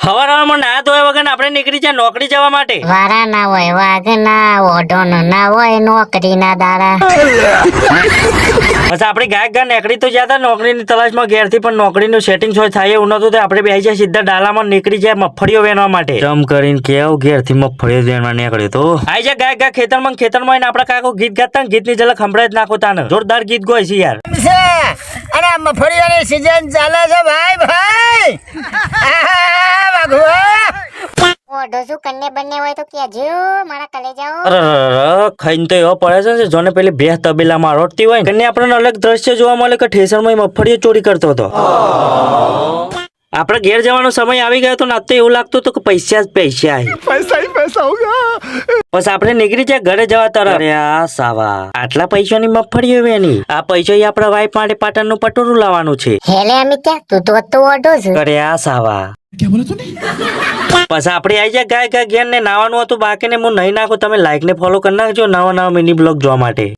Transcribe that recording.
હવારમાં ના ધોયા વગર આપણે નીકળી જાય નોકરી જવા માટે. વારા ના હોય વાઘ ના ઓઢો ના હોય નોકરી ના દાડા. બસ આપણે ગાય ગા નીકળી તો જતા નોકરીની તલાશમાં ઘેરથી પણ નોકરીનું સેટિંગ થાય એવું નતું તો આપણે બેસી જાય સીધા ડાલામાં નીકળી જાય મગફળીઓ વેણવા માટે. જમ કરીને કેવું ઘેરથી મગફળીઓ વેણવા નીકળ્યો તો આઈ જાય ગાય ગા ખેતરમાં આવીને આપણા કાકો ગીત ગાતા ને ગીતની ઝલક સંભળાય જ નાખો તાને જોરદાર ગીત ગોય છે યાર. અરે મગફળીઓની સીઝન ચાલે છે ભાઈ. ઓઢો શું કન્ને બંને હોય તો કેજો મારા કલે જાઓ. અરે ખાઈને તો એવો પડે છે જોને પેલી બે તબેલામાં રોટતી હોય ને આપણને અલગ દ્રશ્ય જોવા મળે કે ઠેસરમાં મગફળીઓ ચોરી કરતો હતો. આપણે ઘેર જવાનો સમય આવી ગયો તો ના તો એવું લાગતું હતું કે પૈસા જ પૈસા પૈસા હોગા. બસ આપણે નીકળી જાય ઘરે જવા તરફ. અરે આ સાવા આટલા પૈસાની મગફળીઓ વેની આ પૈસા આપણા વાઈફ માટે પાટણનું પટોરું લાવવાનું છે. હેલે અમિત્યા તું તો ઓઢો છું. અરે આ સાવા પછી આપણે આવી જાય ગાય ઘેર ને નાવાનું હતું બાકી ને હું નહીં નાખું. તમે લાઈક ને ફોલો કરી નાખજો નવા મિની બ્લોગ જોવા માટે.